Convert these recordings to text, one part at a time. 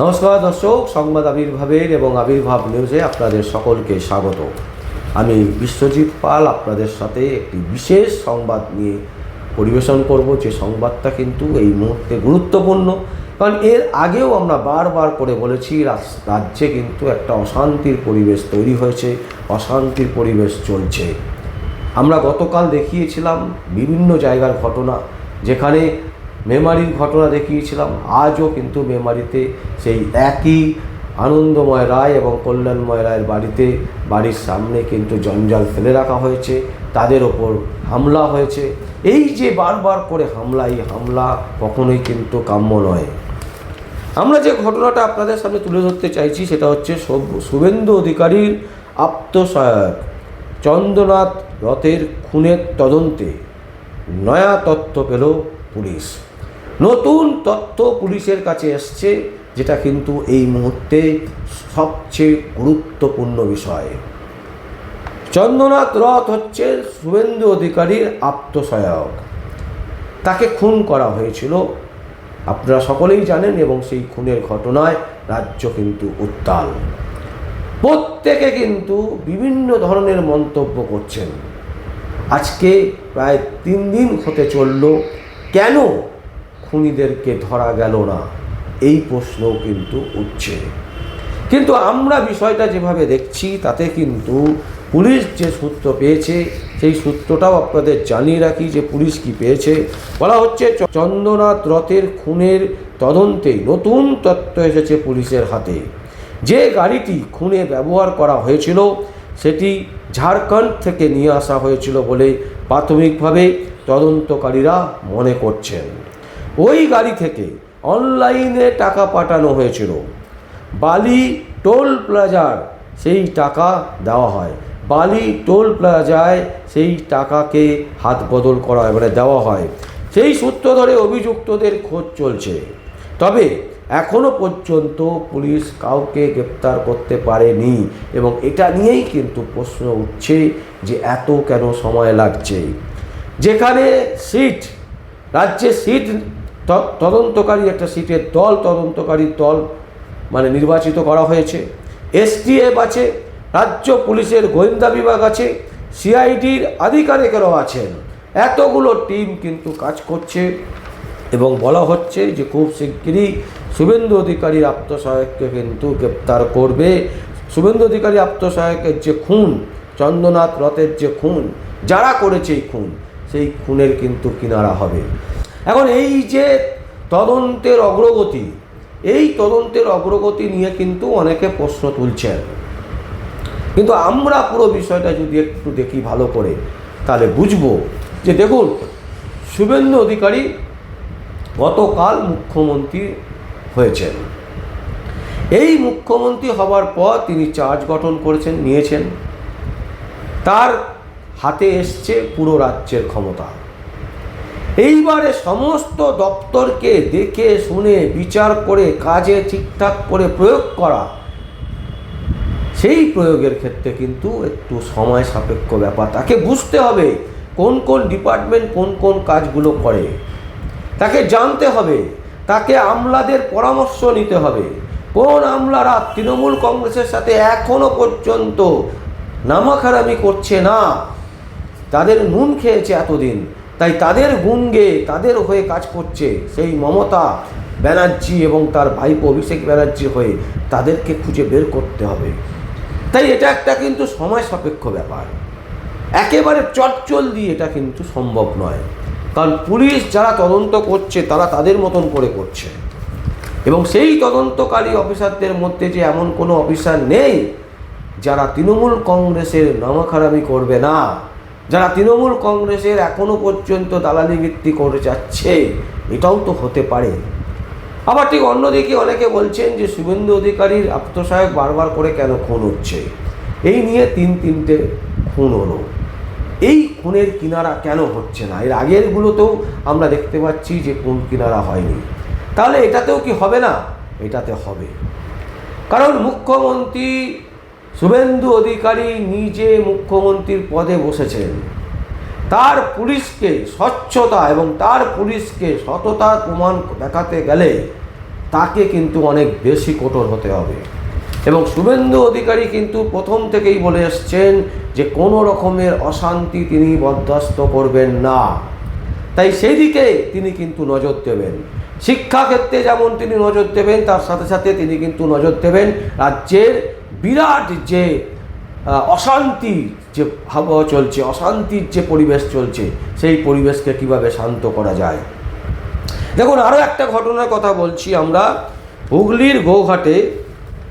নমস্কার দর্শক, সংবাদ আবির্ভাবের এবং আবির্ভাব নিউজে আপনাদের সকলকে স্বাগত। আমি বিশ্বজিৎ পাল আপনাদের সাথে একটি বিশেষ সংবাদ নিয়ে পরিবেশন করব, যে সংবাদটা কিন্তু এই মুহূর্তে গুরুত্বপূর্ণ। কারণ এর আগেও আমরা বারবার করে বলেছি, রাজ্যে কিন্তু একটা অশান্তির পরিবেশ তৈরি হয়েছে, অশান্তির পরিবেশ চলছে। আমরা গতকাল দেখিয়েছিলাম বিভিন্ন জায়গার ঘটনা, যেখানে মেমারির ঘটনা দেখিয়েছিলাম। আজও কিন্তু মেমারিতে সেই একই আনন্দময় রায় এবং কল্যাণময় রায়ের বাড়ির সামনে কিন্তু জঞ্জাল ফেলে রাখা হয়েছে, তাদের ওপর হামলা হয়েছে। এই যে বারবার করে হামলা, এই হামলা কখনোই কিন্তু কাম্য নয়। আমরা যে ঘটনাটা আপনাদের সামনে তুলে ধরতে চাইছি সেটা হচ্ছে শুভেন্দু অধিকারীর আত্মসহায়ক চন্দ্রনাথ রথের খুনের তদন্তে নয়া তথ্য পেল পুলিশ। নতুন তথ্য পুলিশের কাছে এসছে, যেটা কিন্তু এই মুহূর্তে সবচেয়ে গুরুত্বপূর্ণ বিষয়। চন্দ্রনাথ রথ হচ্ছে শুভেন্দু অধিকারীর আত্মসহায়ক। তাকে খুন করা হয়েছিল, আপনারা সকলেই জানেন, এবং সেই খুনের ঘটনায় রাজ্য কিন্তু উত্তাল। প্রত্যেকে কিন্তু বিভিন্ন ধরনের মন্তব্য করছেন। আজকে প্রায় 3 দিন হতে চলল, কেন খুনিদেরকে ধরা গেল না, এই প্রশ্নও কিন্তু উঠছে। কিন্তু আমরা বিষয়টা যেভাবে দেখছি, তাতে কিন্তু পুলিশ যে সূত্র পেয়েছে, সেই সূত্রটাও আপনাদের জানিয়ে রাখি যে পুলিশ কি পেয়েছে। বলা হচ্ছে চন্দ্রনাথ রথের খুনের তদন্তে নতুন তথ্য এসেছে পুলিশের হাতে। যে গাড়িটি খুনে ব্যবহার করা হয়েছিল সেটি ঝাড়খণ্ড থেকে নিয়ে আসা হয়েছিল বলে প্রাথমিকভাবে তদন্তকারীরা মনে করছেন। ওই গাড়ি থেকে অনলাইনে টাকা পাঠানো হয়েছিল। বালি টোল প্লাজার সেই টাকা দেওয়া হয়, বালি টোল প্লাজায় সেই টাকাকে হাত বদল করা হয়, মানে দেওয়া হয়। সেই সূত্র ধরে অভিযুক্তদের খোঁজ চলছে। তবে এখনো পর্যন্ত পুলিশ কাউকে গ্রেপ্তার করতে পারেনি, এবং এটা নিয়েই কিন্তু প্রশ্ন উঠছে যে এত কেন সময় লাগছে। যেখানে সিট, রাজ্যে সিট তদন্তকারী একটা সিটের দল, তদন্তকারী দল মানে নির্বাচিত করা হয়েছে। এসটিএফ আছে, রাজ্য পুলিশের গোয়েন্দা বিভাগ আছে, সিআইডির আধিকারিকেরাও আছেন। এতগুলো টিম কিন্তু কাজ করছে, এবং বলা হচ্ছে যে খুব শিগগিরই শুভেন্দু অধিকারীর আত্মসহায়ককে কিন্তু গ্রেপ্তার করবে। শুভেন্দু অধিকারী আত্মসহায়কের যে খুন, চন্দ্রনাথ রথের যে খুন, যারা করেছে এই খুন, সেই খুনের কিন্তু কিনারা হবে। এখন এই যে তদন্তের অগ্রগতি, এই তদন্তের অগ্রগতি নিয়ে কিন্তু অনেকে প্রশ্ন তুলছেন। কিন্তু আমরা পুরো বিষয়টা যদি একটু দেখি ভালো করে, তাহলে বুঝবো যে দেখুন, শুভেন্দু অধিকারী গতকাল মুখ্যমন্ত্রী হয়েছেন। এই মুখ্যমন্ত্রী হবার পর তিনি চার্জ গঠন করেছেন, নিয়েছেন। তার হাতে এসছে পুরো রাজ্যের ক্ষমতা। এইবারে সমস্ত দপ্তরকে দেখে শুনে বিচার করে কাজে ঠিকঠাক করে প্রয়োগ করা, সেই প্রয়োগের ক্ষেত্রে কিন্তু একটু সময় সাপেক্ষ ব্যাপার। তাকে বুঝতে হবে কোন কোন ডিপার্টমেন্ট কোন কোন কাজগুলো করে, তাকে জানতে হবে, তাকে আমলাদের পরামর্শ নিতে হবে। কোন আমলারা তৃণমূল কংগ্রেসের সাথে এখনো পর্যন্ত নামাখারামি করছে না, তাদের নুন খেয়েছে এতদিন, তাই তাদের গুণ গেয়ে তাদের হয়ে কাজ করছে সেই মমতা ব্যানার্জি এবং তার ভাইপো অভিষেক ব্যানার্জি হয়ে, তাদেরকে খুঁজে বের করতে হবে। তাই এটা একটা কিন্তু সময় সাপেক্ষ ব্যাপার, একেবারে চটজলদি এটা কিন্তু সম্ভব নয়। কারণ পুলিশ যারা তদন্ত করছে তারা তাদের মতন করে করছে, এবং সেই তদন্তকারী অফিসারদের মধ্যে যে এমন কোনো অফিসার নেই যারা তৃণমূল কংগ্রেসের নামাখারামি করবে না, যারা তৃণমূল কংগ্রেসের এখনো পর্যন্ত দালালি ভিত্তি করে যাচ্ছে, এটাও তো হতে পারে। আবার ঠিক অন্যদিকে অনেকে বলছেন যে শুভেন্দু অধিকারীর আত্মসহায়ক বারবার করে কেন খুন হচ্ছে। এই নিয়ে 3-3টে খুন হলো, এই খুনের কিনারা কেন হচ্ছে না? এর আগেরগুলোতেও আমরা দেখতে পাচ্ছি যে খুন কিনারা হয়নি, তাহলে এটাতেও কি হবে না? এটাতে হবে। কারণ মুখ্যমন্ত্রী শুভেন্দু অধিকারী নিজে মুখ্যমন্ত্রীর পদে বসেছেন। তার পুলিশকে স্বচ্ছতা এবং তার পুলিশকে সততার প্রমাণ দেখাতে গেলে তাকে কিন্তু অনেক বেশি কঠোর হতে হবে। এবং শুভেন্দু অধিকারী কিন্তু প্রথম থেকেই বলে এসছেন যে কোনো রকমের অশান্তি তিনি বরদাস্ত করবেন না, তাই সেই দিকে তিনি কিন্তু নজর দেবেন। শিক্ষাক্ষেত্রে যেমন তিনি নজর দেবেন, তার সাথে সাথে তিনি কিন্তু নজর দেবেন রাজ্যের বিরাট যে অশান্তি যে আবহাওয়া চলছে, অশান্তির যে পরিবেশ চলছে, সেই পরিবেশকে কিভাবে শান্ত করা যায়। দেখুন, আরও একটা ঘটনার কথা বলছি আমরা। হুগলির গোঘাটে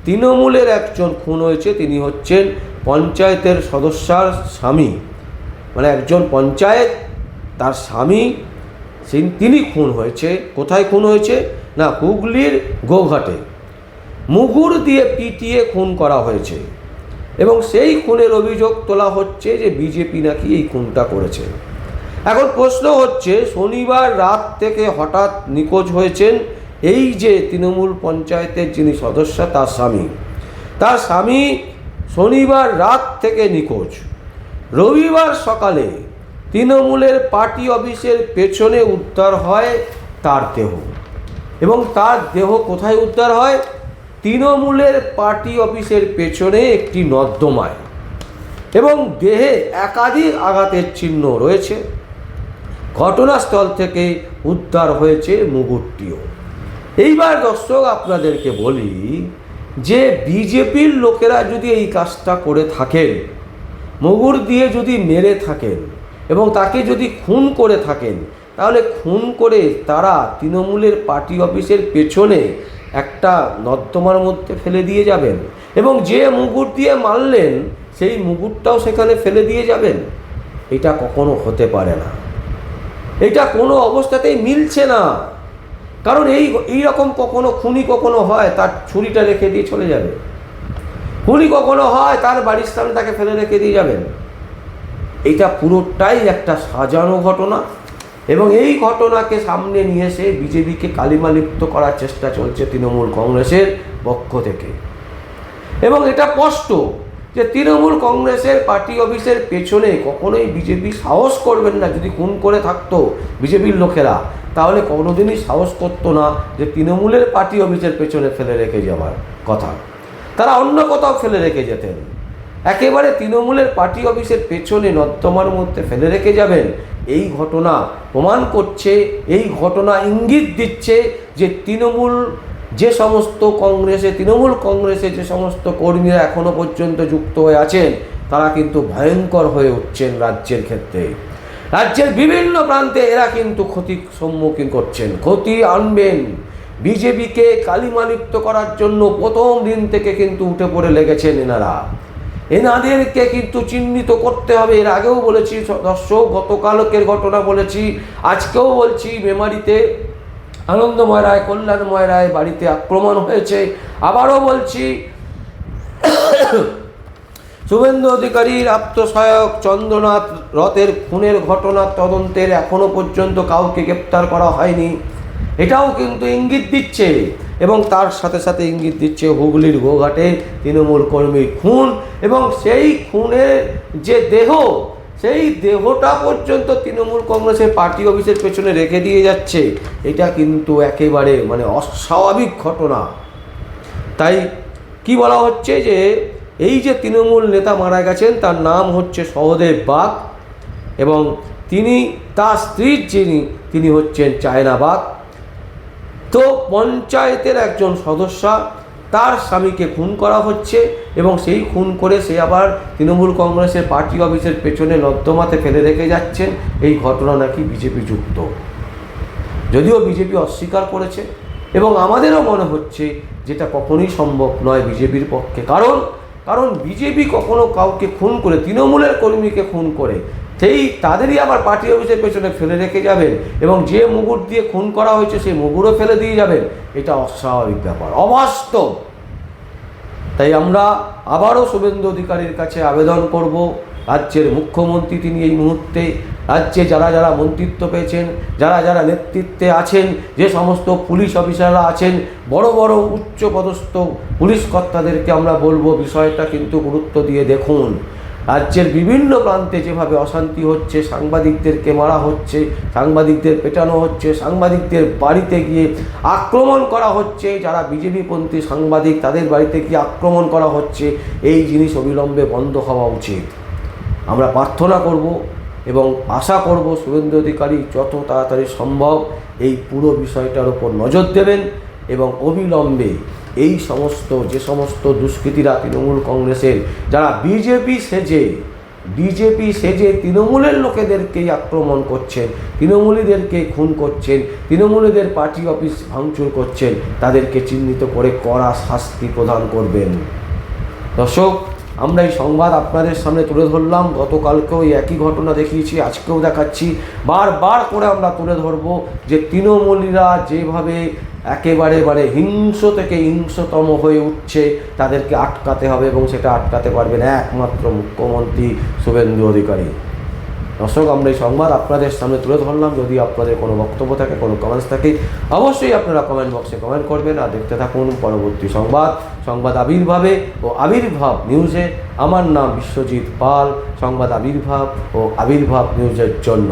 তৃণমূলের একজন খুন হয়েছে। তিনি হচ্ছেন পঞ্চায়েতের সদস্যার স্বামী, মানে একজন পঞ্চায়েত, তার স্বামী তিনি খুন হয়েছে। কোথায় খুন হয়েছে? না, হুগলির গোঘাটে মুগুর দিয়ে পিটিয়ে খুন করা হয়েছে। এবং সেই খুনের অভিযোগ তোলা হচ্ছে যে বিজেপি নাকি এই খুনটা করেছে। এখন প্রশ্ন হচ্ছে, শনিবার রাত থেকে হঠাৎ নিখোঁজ হয়েছেন এই যে তৃণমূল পঞ্চায়েতের যিনি সদস্য, তার স্বামী শনিবার রাত থেকে নিখোঁজ। রবিবার সকালে তৃণমূলের পার্টি অফিসের পেছনে উদ্ধার হয় তার দেহ। এবং তার দেহ কোথায় উদ্ধার হয়? তৃণমূলের পার্টি অফিসের পেছনে একটি নর্দমায়। এবং দেহে একাধিক আঘাতের চিহ্ন রয়েছে। ঘটনাস্থল থেকে উদ্ধার হয়েছে মুগুরটিও। এইবার দর্শক আপনাদেরকে বলি যে বিজেপির লোকেরা যদি এই কাজটা করে থাকেন, মুগুর দিয়ে যদি মেরে থাকেন এবং তাকে যদি খুন করে থাকেন, তাহলে খুন করে তারা তৃণমূলের পার্টি অফিসের পেছনে একটা নর্দমার মধ্যে ফেলে দিয়ে যাবেন এবং যে মুগুর দিয়ে মারলেন সেই মুগুরটাও সেখানে ফেলে দিয়ে যাবেন। এটা কখনো হতে পারে না, এটা কোনো অবস্থাতেই মিলছে না। কারণ এই রকম কখনো খুনি কখনো হয় তার ছুরিটা রেখে দিয়ে চলে যাবে, খুনি কখনো হয় তার বাড়ির সামনে তাকে ফেলে রেখে দিয়ে যাবেন। এটা পুরোটাই একটা সাজানো ঘটনা এবং এই ঘটনাকে সামনে নিয়ে এসে বিজেপিকে কালিমালিপ্ত করার চেষ্টা চলছে তৃণমূল কংগ্রেসের পক্ষ থেকে। এবং এটা স্পষ্ট যে তৃণমূল কংগ্রেসের পার্টি অফিসের পেছনে কখনোই বিজেপি সাহস করবেন না। যদি খুন করে থাকতো বিজেপির লোকেরা, তাহলে কোনোদিনই সাহস করতো না যে তৃণমূলের পার্টি অফিসের পেছনে ফেলে রেখে যাওয়ার কথা। তারা অন্য কোথাও ফেলে রেখে যেতেন। একেবারে তৃণমূলের পার্টি অফিসের পেছনে নর্দমার মধ্যে ফেলে রেখে যাবেন। এই ঘটনা প্রমাণ করছে, এই ঘটনা ইঙ্গিত দিচ্ছে যে তৃণমূল কংগ্রেসে যে সমস্ত কর্মীরা এখনো পর্যন্ত যুক্ত হয়ে আছেন, তারা কিন্তু ভয়ঙ্কর হয়ে উঠছেন রাজ্যের ক্ষেত্রে। রাজ্যের বিভিন্ন প্রান্তে এরা কিন্তু ক্ষতির সম্মুখীন করছেন, ক্ষতি আনবেন। বিজেপিকে কালিমালিপ্ত করার জন্য প্রথম দিন থেকে কিন্তু উঠে পড়ে লেগেছেন এনাদেরকে কিন্তু চিহ্নিত করতে হবে। এর আগেও বলেছি দর্শক, গতকালকের ঘটনা বলেছি, আজকেও বলছি। মেমারিতে আনন্দময় রায়, কল্যাণময় রায় বাড়িতে আক্রমণ হয়েছে। আবারও বলছি, শুভেন্দু অধিকারীর আত্মসহায়ক চন্দ্রনাথ রথের খুনের ঘটনার তদন্তের এখনো পর্যন্ত কাউকে গ্রেপ্তার করা হয়নি। এটাও কিন্তু ইঙ্গিত দিচ্ছে। এবং তার সাথে সাথে ইঙ্গিত দিচ্ছে হুগলির গোঘাটে তৃণমূল কর্মীর খুন এবং সেই খুনের যে দেহ, সেই দেহটা পর্যন্ত তৃণমূল কংগ্রেসের পার্টি অফিসের পেছনে রেখে দিয়ে যাচ্ছে। এটা কিন্তু একেবারে অস্বাভাবিক ঘটনা। তাই কি বলা হচ্ছে যে এই যে তৃণমূল নেতা মারা গেছেন, তার নাম হচ্ছে সহদেব বাগ এবং তার স্ত্রীর তিনি হচ্ছেন চায়না বাগ। তো পঞ্চায়েতের একজন সদস্য, তার স্বামীকে খুন করা হচ্ছে এবং সেই খুন করে সে আবার তৃণমূল কংগ্রেসের পার্টি অফিসের পেছনে নর্দমাতে ফেলে রেখে যাচ্ছেন। এই ঘটনা নাকি বিজেপি যুক্ত, যদিও বিজেপি অস্বীকার করেছে। এবং আমাদেরও মনে হচ্ছে যেটা কখনোই সম্ভব নয় বিজেপির পক্ষে। কারণ বিজেপি কখনো কাউকে খুন করে, তৃণমূলের কর্মীকে খুন করে তাদেরই আবার পার্টি অফিসের পেছনে ফেলে রেখে যাবেন এবং যে মুগুর দিয়ে খুন করা হয়েছে সেই মুগুরও ফেলে দিয়ে যাবেন। এটা অস্বাভাবিক ব্যাপার, অবাস্তব। তাই আমরা আবারও শুভেন্দু অধিকারীর কাছে আবেদন করব, রাজ্যের মুখ্যমন্ত্রী তিনি এই মুহূর্তে রাজ্যে যারা মন্ত্রিত্ব পেয়েছেন, যারা নেতৃত্বে আছেন, যে সমস্ত পুলিশ অফিসাররা আছেন, বড় বড় উচ্চপদস্থ পুলিশ কর্তাদেরকে আমরা বলবো বিষয়টা কিন্তু গুরুত্ব দিয়ে দেখুন। রাজ্যের বিভিন্ন প্রান্তে যেভাবে অশান্তি হচ্ছে, সাংবাদিকদেরকে মারা হচ্ছে, সাংবাদিকদের পেটানো হচ্ছে, সাংবাদিকদের বাড়িতে গিয়ে আক্রমণ করা হচ্ছে, যারা বিজেপিপন্থী সাংবাদিক তাদের বাড়িতে গিয়ে আক্রমণ করা হচ্ছে, এই জিনিস অবিলম্বে বন্ধ হওয়া উচিত। আমরা প্রার্থনা করব এবং আশা করব শুভেন্দু অধিকারী যত তাড়াতাড়ি সম্ভব এই পুরো বিষয়টার উপর নজর দেবেন এবং অবিলম্বে এই যে সমস্ত দুষ্কৃতীরা তৃণমূল কংগ্রেসের, যারা বিজেপি সেজে তৃণমূলের লোকেদেরকেই আক্রমণ করছেন, তৃণমূলীদেরকে খুন করছেন, তৃণমূলীদের পার্টি অফিস ভাঙচুর করছেন, তাদেরকে চিহ্নিত করে কড়া শাস্তি প্রদান করবেন। দর্শক, আমরা এই সংবাদ আপনাদের সামনে তুলে ধরলাম। গতকালকেও এই একই ঘটনা দেখিয়েছি, আজকেও দেখাচ্ছি। বারবার করে আমরা তুলে ধরব যে তৃণমূলীরা যেভাবে একেবারে হিংস্র থেকে হিংস্রতম হয়ে উঠছে, তাদেরকে আটকাতে হবে এবং সেটা আটকাতে পারবেন একমাত্র মুখ্যমন্ত্রী শুভেন্দু অধিকারী। দর্শক, আমরা এই সংবাদ আপনাদের সামনে তুলে ধরলাম। যদি আপনাদের কোনো বক্তব্য থাকে, কোনো কমেন্টস থাকে, অবশ্যই আপনারা কমেন্ট বক্সে কমেন্ট করবেন। আর দেখতে থাকুন পরবর্তী সংবাদ আবির্ভাবে ও আবির্ভাব নিউজে। আমার নাম বিশ্বজিৎ পাল, সংবাদ আবির্ভাব ও আবির্ভাব নিউজের জন্য।